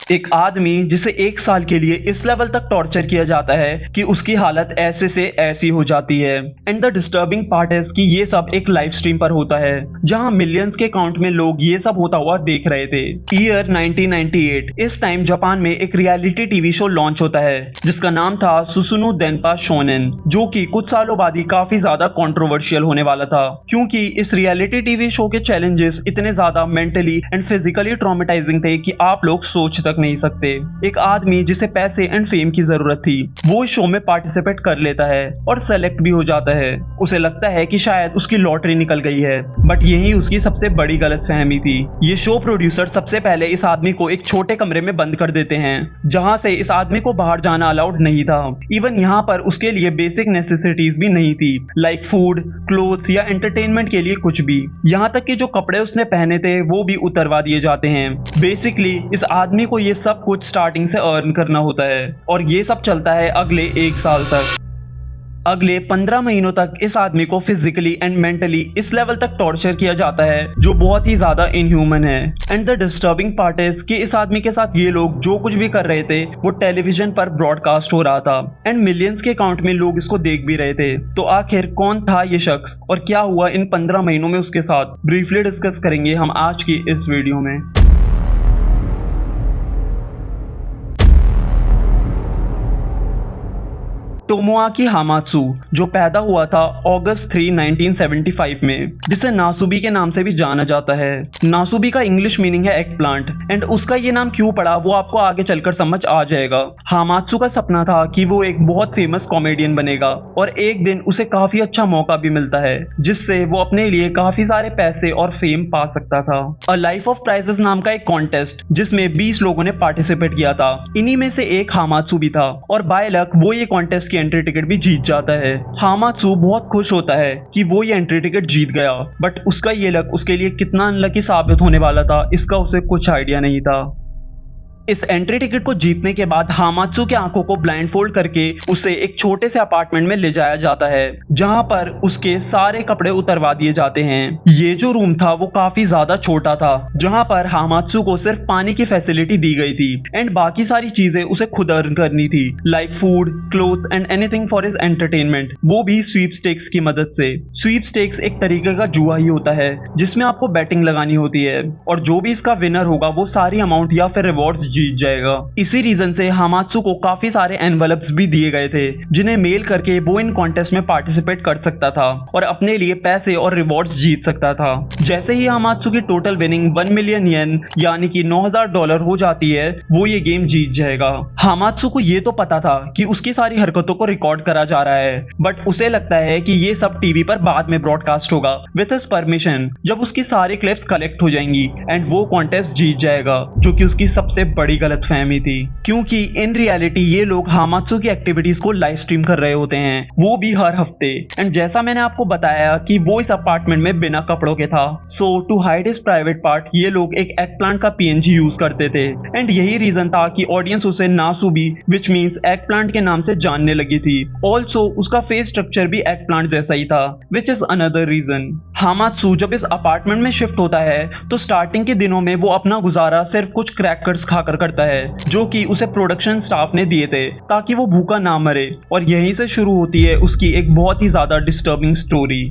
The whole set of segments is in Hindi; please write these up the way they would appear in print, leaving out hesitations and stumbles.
एक आदमी जिसे 1 साल के लिए इस लेवल तक टॉर्चर किया जाता है कि उसकी हालत ऐसे से ऐसी हो जाती है। एंड द डिस्टर्बिंग पार्ट है कि ये सब एक लाइव स्ट्रीम पर होता है जहां मिलियंस के काउंट में लोग ये सब होता हुआ देख रहे थे। ईयर 1998, इस टाइम जापान में एक रियलिटी टीवी शो लॉन्च होता है जिसका नाम था सुसुनु देनपा शोनेन, जो कि कुछ सालों बाद ही काफी ज्यादा कंट्रोवर्शियल होने वाला था क्योंकि इस रियलिटी टीवी शो के चैलेंजेस इतने ज्यादा मेंटली एंड फिजिकली ट्रॉमेटाइजिंग थे कि आप लोग सोच तक नहीं सकते। एक आदमी जिसे पैसे एंड फेम की जरूरत थी वो इस शो में पार्टिसिपेट कर लेता है और सेलेक्ट भी हो जाता है। उसे लगता है कि शायद उसकी लॉटरी निकल गई है, बट यही उसकी सबसे बड़ी गलतफहमी थी। ये शो प्रोड्यूसर सबसे पहले इस आदमी को एक छोटे कमरे में बंद कर देते हैं जहां से इस आदमी को बाहर जाना अलाउड नहीं था। इवन यहाँ पर उसके लिए बेसिक नेसेसिटीज भी नहीं थी, लाइक फूड, क्लोथ्स या एंटरटेनमेंट के लिए कुछ भी। यहाँ तक कि जो कपड़े उसने पहने थे वो भी उतरवा दिए जाते हैं। बेसिकली इस आदमी को ये सब कुछ स्टार्टिंग से अर्न करना होता है और ये सब चलता है अगले 1 साल तक। अगले 15 महीनों तक इस आदमी को फिजिकली एंड मेंटली इस लेवल तक टॉर्चर किया जाता है जो बहुत ही ज्यादा इनह्यूमन है। And the disturbing part is कि इस आदमी के साथ ये लोग जो कुछ भी कर रहे थे वो टेलीविजन पर ब्रॉडकास्ट हो रहा था एंड मिलियंस के काउंट में लोग इसको देख भी रहे थे। तो आखिर कौन था ये शख्स और क्या हुआ इन 15 महीनों में उसके साथ, ब्रीफली डिस्कस करेंगे हम आज की इस वीडियो में। तोमोआकी हामात्सु जो पैदा हुआ था अगस्त 3, 1975 में, जिसे नासुबी के नाम से भी जाना जाता है। नासुबी का इंग्लिश मीनिंग है एग प्लांट एंड उसका ये नाम क्यों पड़ा वो आपको आगे चलकर समझ आ जाएगा। हामात्सु का सपना था कि वो एक बहुत फेमस कॉमेडियन बनेगा और एक दिन उसे काफी अच्छा मौका भी मिलता है जिससे वो अपने लिए काफी सारे पैसे और फेम पा सकता था। अ लाइफ ऑफ प्राइजेस नाम का एक कॉन्टेस्ट जिसमें 20 लोगों ने पार्टिसिपेट किया था, इन्हीं में से एक हामात्सु भी था और बाय लक वो ये कॉन्टेस्ट एंट्री टिकट भी जीत जाता है। हामात्सु बहुत खुश होता है कि वो ये एंट्री टिकट जीत गया, बट उसका ये लक उसके लिए कितना अनलकी साबित होने वाला था इसका उसे कुछ आइडिया नहीं था। इस एंट्री टिकट को जीतने के बाद हामात्सु के आंखों को ब्लाइंडफोल्ड करके उसे एक छोटे से अपार्टमेंट में ले जाया जाता है जहां पर उसके सारे कपड़े उतरवा दिए जाते हैं। ये जो रूम था वो काफी ज्यादा छोटा था जहां पर हामात्सु को सिर्फ पानी की फैसिलिटी दी गई थी एंड बाकी सारी चीजें उसे खुद अर्न करनी थी, like food, clothes and anything for his entertainment, वो भी स्वीपस्टेक्स की मदद से। स्वीपस्टेक्स एक तरीके का जुआ ही होता है जिसमें आपको बैटिंग लगानी होती है और जो भी इसका विनर होगा वो सारी अमाउंट या फिर रिवॉर्ड्स जीत जाएगा। इसी रीजन से हामात्सु को काफी सारे एनवलप्स भी दिए गए थे जिन्हें मेल करके वो इन कॉन्टेस्ट में पार्टिसिपेट कर सकता था और अपने लिए पैसे और रिवॉर्ड्स जीत सकता था। जैसे ही हामात्सु की टोटल विनिंग 1 मिलियन येन यानी कि $9,000 हो जाती है वो ये गेम जीत जाएगा। हामात्सु को ये तो पता था कि उसकी सारी हरकतों को रिकॉर्ड करा जा रहा है, बट उसे लगता है कि ये सब टीवी पर बाद में ब्रॉडकास्ट होगा विद हिज परमिशन जब उसकी सारी क्लिप्स कलेक्ट हो जाएंगी एंड वो कॉन्टेस्ट जीत जाएगा, जो कि उसकी सबसे बड़ी गलतफहमी थी क्योंकि इन रियलिटी ये लोग हामात्सु की एक्टिविटीज को लाइव स्ट्रीम कर रहे होते हैं, वो भी हर हफ्ते। एंड जैसा मैंने आपको बताया कि वो इस अपार्टमेंट में बिना कपड़ों के था, so to hide his private part ये लोग एक एग प्लांट का PNG यूज करते थे एंड यही रीजन था कि ऑडियंस उसे Nasubi which means egg plant के नाम से जानने लगी थी। ऑल्सो उसका फेस स्ट्रक्चर भी एग प्लांट जैसा ही था which is another reason. Hamatsu जब इस अपार्टमेंट में शिफ्ट होता है तो स्टार्टिंग के दिनों में वो अपना गुजारा सिर्फ कुछ क्रैकर्स खाकर करता है जो कि उसे प्रोडक्शन स्टाफ ने दिए थे ताकि वो भूखा ना मरे, और यहीं से शुरू होती है उसकी एक बहुत ही ज्यादा डिस्टर्बिंग स्टोरी।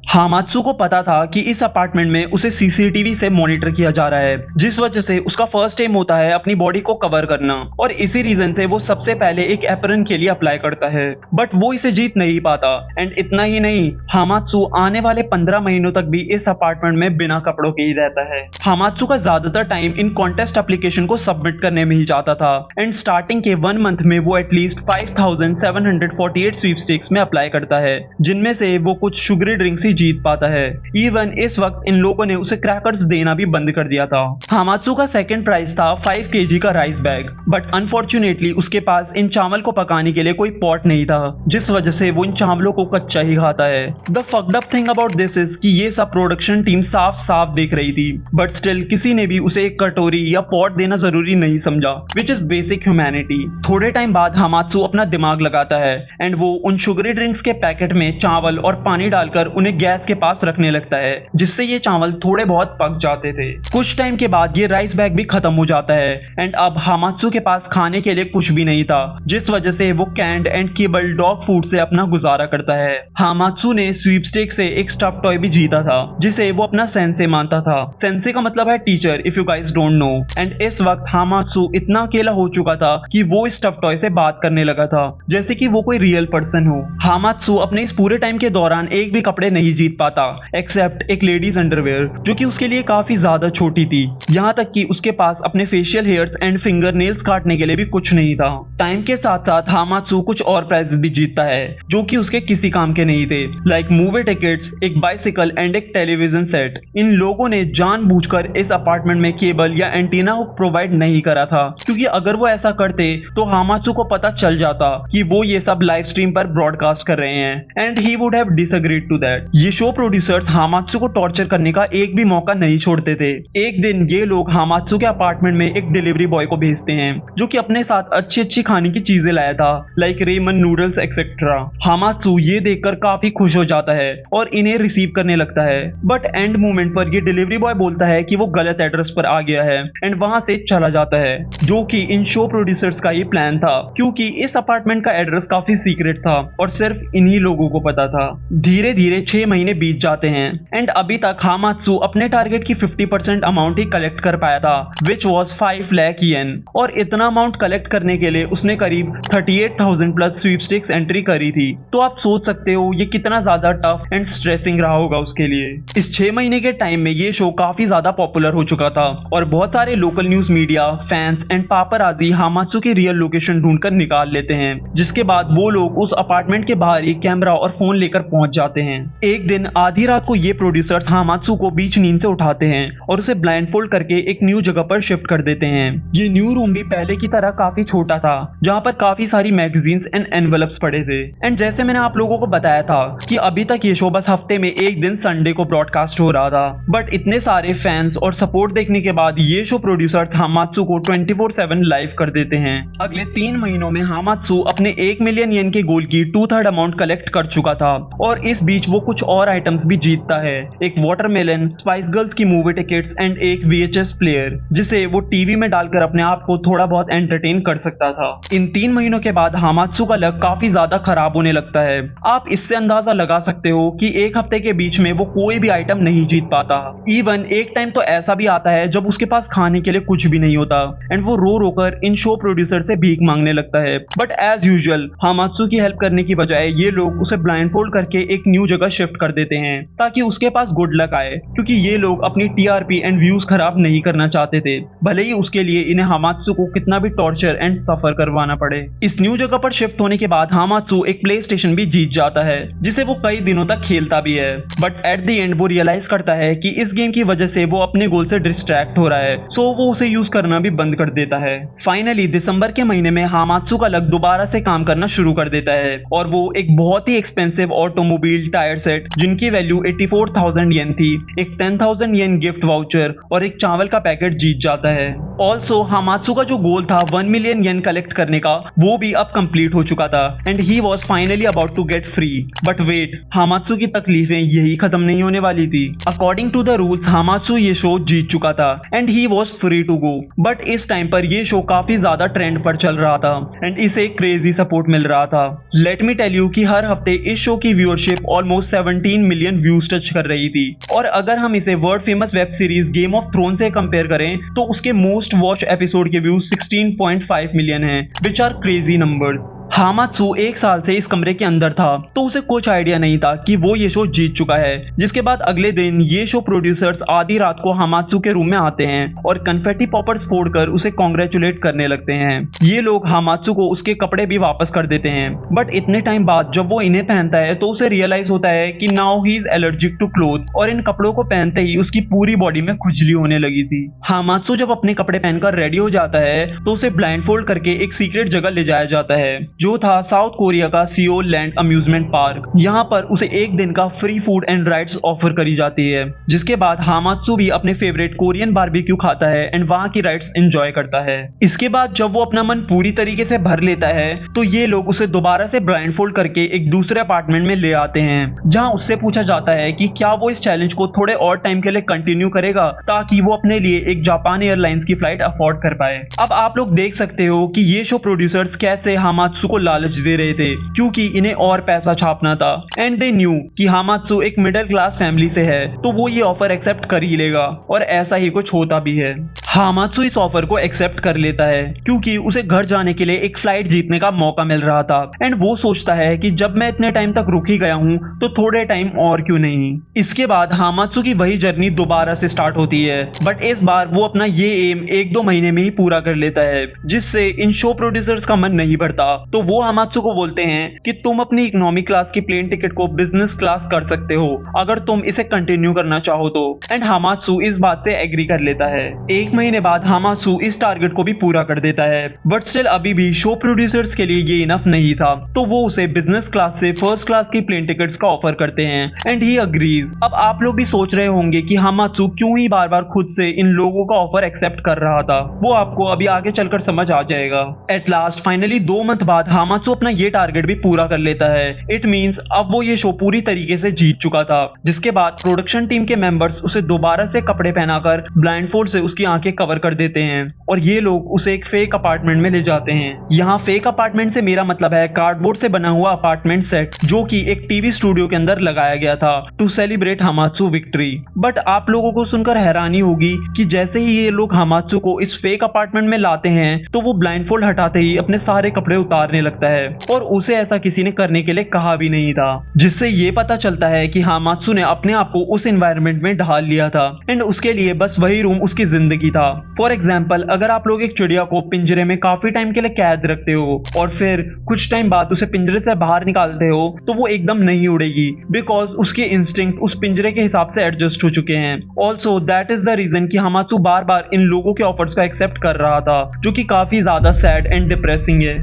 हामात्सु को पता था कि इस अपार्टमेंट में उसे CCTV से मॉनिटर किया जा रहा है जिस वजह से उसका फर्स्ट एम होता है अपनी बॉडी को कवर करना और इसी रीजन से वो सबसे पहले एक एप्रन के लिए अप्लाई करता है, बट वो इसे जीत नहीं पाता। एंड इतना ही नहीं, हामात्सु आने वाले 15 महीनों तक भी इस अपार्टमेंट में बिना कपड़ों के ही रहता है। हामात्सु का ज्यादातर टाइम इन कॉन्टेस्ट एप्लीकेशन को सबमिट करने में ही जाता था एंड स्टार्टिंग के 1 मंथ में वो एटलीस्ट 5,748 स्वीपस्टेक्स में अप्लाई करता है जिनमें से वो कुछ शुगरी ड्रिंक्स जीत पाता है। इवन इस वक्त इन लोगों ने उसे क्रैकर्स देना भी बंद कर दिया था। हामात्सु का सेकंड प्राइस था 5 kg का राइस बैग, बट अनफॉर्चुनेटली उसके पास इन चावल को पकाने के लिए कोई पॉट नहीं था जिस वजह से वो इन चावलों को कच्चा ही खाता है। The fucked up thing about this is कि ये सब प्रोडक्शन टीम साफ साफ देख रही थी, बट स्टिल किसी ने भी उसे एक कटोरी या पॉट देना जरूरी नहीं समझा, विच इज बेसिक ह्यूमैनिटी। थोड़े टाइम बाद हामात्सु अपना दिमाग लगाता है एंड वो उन शुगरी ड्रिंक्स के पैकेट में चावल और पानी डालकर उन्हें गैस के पास रखने लगता है, जिससे ये चावल थोड़े बहुत पक जाते थे। कुछ टाइम के बाद ये राइस बैग भी खत्म हो जाता है एंड अब हामात्सु के पास खाने के लिए कुछ भी नहीं था, जिस वजह से वो canned and kibble dog food से अपना गुजारा करता है। हामात्सु ने स्वीपस्टेक से एक स्टफ टॉय भी जीता था, जिसे वो अपना सेंसे मानता था। सेंसे का मतलब है teacher, if you guys don't know. And इस वक्त हामात्सु इतना अकेला हो चुका था कि वो स्टफ टॉय से बात करने लगा था, जैसे कि वो कोई रियल पर्सन हो। हामात्सु अपने इस पूरे टाइम के दौरान एक भी कपड़े नहीं जीत पाता, एक्सेप्ट एक लेडीज अंडरवेयर, जो कि उसके लिए काफी ज्यादा छोटी थी। यहाँ तक कि उसके पास अपने facial hairs and finger nails काटने के लिए भी कुछ नहीं था। टाइम के साथ साथ हामात्सु कुछ और प्राइजेस भी जीतता है, जो कि उसके किसी काम के नहीं थे, लाइक मूवी टिकट्स, एक बाइसिकल एंड एक टेलीविजन सेट। इन लोगों ने जानबूझकर इस अपार्टमेंट में केबल या एंटीना हुक प्रोवाइड नहीं करा था, क्योंकि अगर वो ऐसा करते तो हामात्सु को पता चल जाता कि वो ये सब लाइव स्ट्रीम पर ब्रॉडकास्ट कर रहे हैं, and he would have disagreed to that. ये शो प्रोड्यूसर्स हामात्सु को टॉर्चर करने का एक भी मौका नहीं छोड़ते थे। एक दिन ये लोग हामात्सु के अपार्टमेंट में एक डिलीवरी बॉय को भेजते हैं, जो कि अपने साथ अच्छी अच्छी खाने की चीजें लाया था, लाइक रेमन नूडल्स एक्सेट्रा। हामात्सु ये देखकर काफी खुश हो जाता है और इन्हें रिसीव करने लगता है, बट एंड मोमेंट पर ये डिलीवरी बॉय बोलता है कि वो गलत एड्रेस पर आ गया है एंड वहां से चला जाता है, जो कि इन शो प्रोड्यूसर्स का ही प्लान था, क्योंकि इस अपार्टमेंट का एड्रेस काफी सीक्रेट था और सिर्फ इन्हीं लोगों को पता था। धीरे धीरे 6 महीने बीत जाते हैं एंड अभी तक हामात्सु अपने टारगेट की 50% अमाउंट ही कलेक्ट कर पाया था, विच वॉज 5 लाख येन। और इतना अमाउंट कलेक्ट करने के लिए उसने करीब 38,000 प्लस स्वीपस्टेक्स एंट्री करी थी। तो आप सोच सकते हो ये कितना ज्यादा टफ एंड स्ट्रेसिंग रहा होगा उसके लिए। इस 6 महीने के टाइम में ये शो काफी ज्यादा पॉपुलर हो चुका था और बहुत सारे local news media, fans and paparazzi Hamatsu की रियल लोकेशन ढूंढकर निकाल लेते हैं, जिसके बाद वो लोग उस अपार्टमेंट के बाहर एक कैमरा और फोन लेकर पहुंच जाते हैं। एक दिन आधी रात को ये प्रोड्यूसर्स हामात्सु को बीच नींद से उठाते हैं और उसे ब्लाइंडफोल्ड करके एक न्यू जगह पर शिफ्ट कर देते हैं। ये न्यू रूम भी पहले की तरह काफी छोटा था, जहाँ पर काफी सारी मैगजीन्स एंड एनवेलप्स पड़े थे। एंड जैसे मैंने आप लोगों को बताया था कि अभी तक ये शो बस हफ्ते में एक दिन संडे को ब्रॉडकास्ट हो रहा था, बट इतने सारे फैंस और सपोर्ट देखने के बाद ये शो प्रोड्यूसर्स हामात्सु को 24/7 लाइव कर देते हैं। अगले 3 महीनों में हामात्सु अपने 1 मिलियन येन के गोल की 2/3 अमाउंट कलेक्ट कर चुका था और इस बीच वो कुछ और आइटम्स भी जीतता है, एक वाटरमेलन, स्पाइस गर्ल्स की मूवी टिकट्स एंड एक VHS प्लेयर, जिसे वो टीवी में डालकर अपने आप को थोड़ा बहुत एंटरटेन कर सकता था। इन 3 महीनों के बाद हामात्सु का लक काफी ज्यादा खराब होने लगता है। आप इससे अंदाजा लगा सकते हो कि एक हफ्ते के बीच में वो कोई भी आइटम नहीं जीत पाता। इवन एक टाइम तो ऐसा भी आता है जब उसके पास खाने के लिए कुछ भी नहीं होता एंड वो रो रोकर इन शो प्रोड्यूसर से भीख मांगने लगता है। बट एज यूजुअल हामात्सु की हेल्प करने की बजाय ये लोग उसे ब्लाइंडफोल्ड करके एक न्यू जगह शिफ्ट कर देते हैं, ताकि उसके पास गुड लक आए, क्योंकि ये लोग अपनी TRP एंड व्यूज खराब नहीं करना चाहते थे, भले ही उसके लिए इन्हें हामात्सु को कितना भी टॉर्चर एंड सफर करवाना पड़े। इस न्यू जगह पर शिफ्ट होने के बाद हामात्सु एक प्ले स्टेशन भी जीत जाता है, जिसे वो कई दिनों तक खेलता भी है, बट एट द एंड वो रियलाइज करता है कि इस गेम की वजह से वो अपने गोल से डिस्ट्रैक्ट हो रहा है, सो वो उसे यूज करना भी बंद कर देता है। फाइनली दिसंबर के महीने में हामात्सु का लक दोबारा से काम करना शुरू कर देता है और वो एक बहुत ही एक्सपेंसिव ऑटोमोबाइल टायर सेट, जिनकी वैल्यू 84,000 येन थी, एक 10,000 येन गिफ्ट वाउचर और एक चावल का पैकेट जीत जाता है। ऑल्सो हामात्सु का जो गोल था 1 मिलियन येन कलेक्ट करने का, वो भी अब कंप्लीट हो चुका था and he was finally about to get free. But wait, Hamatsu की तकलीफें यही खत्म नहीं होने वाली थी। According to the rules Hamatsu ये शो जीत चुका था and he was free to go, but इस टाइम पर ये शो काफी ज्यादा ट्रेंड पर चल रहा था एंड इसे क्रेजी सपोर्ट मिल रहा था। लेट मी टेल यू कि हर हफ्ते इस शो की viewership almost 17 million views touch कर रही थी, और अगर हम इसे world famous web series Game of Throne से कंपेयर करें तो उसके मोस्ट वॉच एपिसोड के व्यूज 16.5 मिलियन हैं, which are crazy numbers. Hamatsu 1 साल से इस कमरे के अंदर था, तो उसे कुछ आइडिया नहीं था कि वो ये शो जीत चुका है। जिसके बाद अगले दिन ये शो प्रोड्यूसर्स आधी रात को हामात्सु के रूम में आते हैं और कन्फेटी पॉपर्स फोड़कर उसे कांग्रेचुलेट करने लगते हैं। ये लोग हामात्सु को उसके कपड़े भी वापस कर देते हैं, बट इतने टाइम बाद जब वो इन्हें पहनता है तो उसे रियलाइज होता है कि now he is allergic to clothes, और इन कपड़ों को पहनते ही उसकी पूरी बॉडी में खुजली होने लगी थी। हामात्सु जब अपने कपड़े पहनकर रेडी हो जाता है तो उसे ब्लाइंडफोल्ड करके एक सीक्रेट जगह ले जाया जाता है, जो था साउथ कोरिया का सियोल लैंड अम्यूजमेंट पार्क। यहाँ पर उसे एक दिन का free food and rides offer करी जाती है, जिसके बाद हामात्सु भी अपने फेवरेट कोरियन बारबेक्यू खाता है एंड वहाँ की राइड्स एंजॉय करता है। इसके बाद जब वो अपना मन पूरी तरीके से भर लेता है तो ये लोग उसे दोबारा से ब्लाइंडफोल्ड करके एक दूसरे अपार्टमेंट में ले आते हैं, जहाँ उससे पूछा जाता है कि क्या वो इस चैलेंज को थोड़े और टाइम के लिए कंटिन्यू करेगा ताकि वो अपने लिए एक जापान एयरलाइंस की फ्लाइट अफोर्ड कर पाए। अब आप लोग देख सकते हो कि ये शो प्रोड्यूसर्स कैसे हामात्सु को लालच दे रहे थे, क्योंकि इन्हें और पैसा छापना था एंड दे न्यू कि हामात्सु एक मिडिल क्लास फैमिली से है तो वो ये ऑफर एक्सेप्ट कर ही लेगा, और ऐसा ही कुछ होता भी है। हामात्सु इस ऑफर को एक्सेप्ट कर लेता है क्योंकि उसे घर जाने के लिए एक फ्लाइट जीतने का मौका मिल रहा था एंड वो सोचता है कि जब मैं इतने टाइम तक रुक ही गया हूँ तो थोड़े टाइम और क्यों नहीं। इसके बाद हामात्सु की वही जर्नी दोबारा से स्टार्ट होती है, बट इस बार वो अपना ये एम 1-2 महीने में ही पूरा कर लेता है, जिससे इन शो प्रोड्यूसर्स का मन नहीं भरता। तो वो हामात्सु को बोलते हैं कि तुम अपनी इकोनॉमिक क्लास की प्लेन टिकट को बिजनेस क्लास कर सकते हो अगर तुम इसे कंटिन्यू करना चाहो तो, एंड हामात्सु इस बात से एग्री कर लेता है। 1 महीने बाद हामात्सु इस टारगेट को भी पूरा कर देता है, बट स्टिल अभी भी शो प्रोड्यूसर्स के लिए ये इनफ नहीं था, तो वो उसे बिजनेस क्लास से फर्स्ट क्लास की प्लेन टिकट्स का ऑफर करते हैं एंड ही अग्रीज। अब आप लोग भी सोच रहे होंगे कि हामात्सु क्यों ही बार बार खुद से इन लोगों का ऑफर एक्सेप्ट कर रहा था, वो आपको अभी आगे चलकर समझ आ जाएगा। एट लास्ट फाइनली 2 मंथ बाद हामात्सु अपना ये टारगेट भी पूरा कर लेता है। इट मींस अब वो ये शो पूरी तरीके से जीत चुका था, जिसके बाद प्रोडक्शन टीम के मेंबर्स उसे दोबारा से कपड़े पहनाकर ब्लाइंडफोल्ड से उसकी आंखें कवर कर देते हैं और ये लोग उसे एक फेक अपार्टमेंट में ले जाते हैं। यहाँ फेक अपार्टमेंट से मेरा मतलब है कार्डबोर्ड से बना हुआ अपार्टमेंट सेट, जो कि एक टीवी स्टूडियो के अंदर लगाया गया था टू सेलिब्रेट हामात्सु विक्ट्री। बट आप लोगों को सुनकर हैरानी होगी कि जैसे ही ये लोग हामात्सु को इस फेक अपार्टमेंट में लाते हैं तो वो ब्लाइंडफोल्ड हटाते ही अपने सारे कपड़े उतारने लगता है, और उसे ऐसा किसी ने करने के लिए कहा भी नहीं था, जिससे ये पता चलता है कि हामात्सु ने अपने आप को उस एनवायरनमेंट में ढाल लिया था एंड उसके लिए बस वही रूम उसकी जिंदगी था। फॉर एग्जाम्पल, अगर आप लोग एक चिड़िया को पिंजरे में काफी टाइम के लिए कैद रखते हो और फिर कुछ टाइम बाद उसे पिंजरे से बाहर निकालते हो तो वो एकदम नहीं उड़ेगी, बिकॉज उसके इंस्टिंक्ट उस पिंजरे के हिसाब से एडजस्ट हो चुके हैं। Also that is the reason कि हामात्सु बार बार इन लोगों के ऑफर्स का एक्सेप्ट कर रहा था, जो कि काफी ज्यादा सैड एंड डिप्रेसिंग है।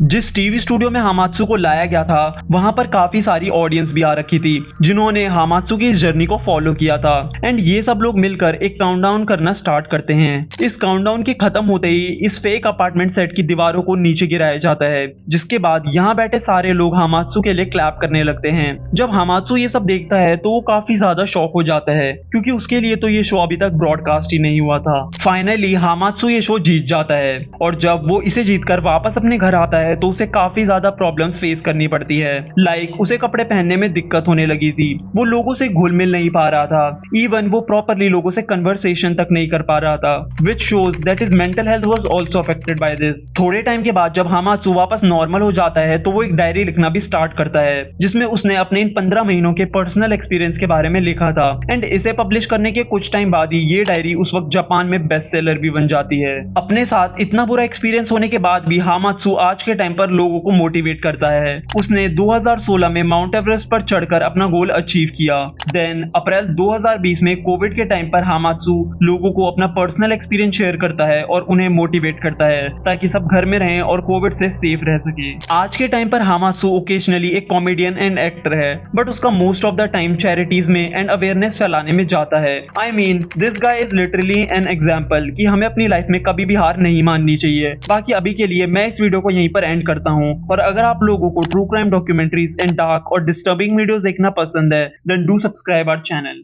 जिस टीवी स्टूडियो में हामात्सु को लाया गया था वहां पर काफी सारी ऑडियंस भी आ रखी थी जिन्होंने हामात्सु की इस जर्नी को फॉलो किया था एंड ये सब लोग मिलकर एक काउंटडाउन करना स्टार्ट करते हैं। इस काउंटडाउन के खत्म होते ही इस फेक अपार्टमेंट सेट की दीवारों को नीचे गिराया जाता है, जिसके बाद यहाँ बैठे सारे लोग हामात्सु के लिए क्लैप करने लगते हैं। जब हामात्सु ये सब देखता है तो वो काफी ज्यादा शॉक हो जाता है, क्योंकि उसके लिए तो ये शो अभी तक ब्रॉडकास्ट ही नहीं हुआ था। फाइनली हामात्सु ये शो जीत जाता है, और जब वो इसे जीतकर वापस अपने घर आता है तो उसे काफी ज्यादा प्रॉब्लम्स फेस करनी पड़ती है। लाइक उसे कपड़े पहनने में दिक्कत होने लगी थी, वो लोगों से घुल मिल नहीं पा रहा था, इवन वो प्रॉपरली लोगों से कन्वर्सेशन तक नहीं कर पा रहा था, which shows that his mental health was also affected by this. थोड़े टाइम के बाद जब हामात्सु वापस नॉर्मल हो जाता है तो वो एक डायरी लिखना भी स्टार्ट करता है, जिसमें उसने अपने इन 15 महीनों के पर्सनल एक्सपीरियंस के बारे में लिखा था एंड इसे पब्लिश करने के कुछ टाइम बाद ही ये डायरी उस वक्त जापान में बेस्ट सेलर भी बन जाती है। अपने साथ इतना बुरा एक्सपीरियंस होने के बाद भी हामात्सु आज के टाइम पर लोगों को मोटिवेट करता है। उसने 2016 में माउंट एवरेस्ट पर चढ़कर अपना गोल अचीव किया। देन अप्रैल 2020 में कोविड के टाइम पर हामात्सु लोगों को अपना पर्सनल एक्सपीरियंस शेयर करता है और उन्हें मोटिवेट करता है ताकि सब घर में रहें और कोविड से सेफ रह सके। आज के टाइम पर हामात्सु ओकेजनली एक कॉमेडियन एंड एक्टर है, बट उसका most of the time charities में एंड अवेयरनेस फैलाने में जाता है। I mean this guy is literally an example कि हमें अपनी लाइफ में कभी भी हार नहीं माननी चाहिए। बाकी अभी के लिए मैं इस वीडियो को यहीं पर एंड करता हूँ, और अगर आप लोगों को true crime documentaries and dark और डिस्टर्बिंग वीडियोस देखना पसंद है, then do subscribe our channel.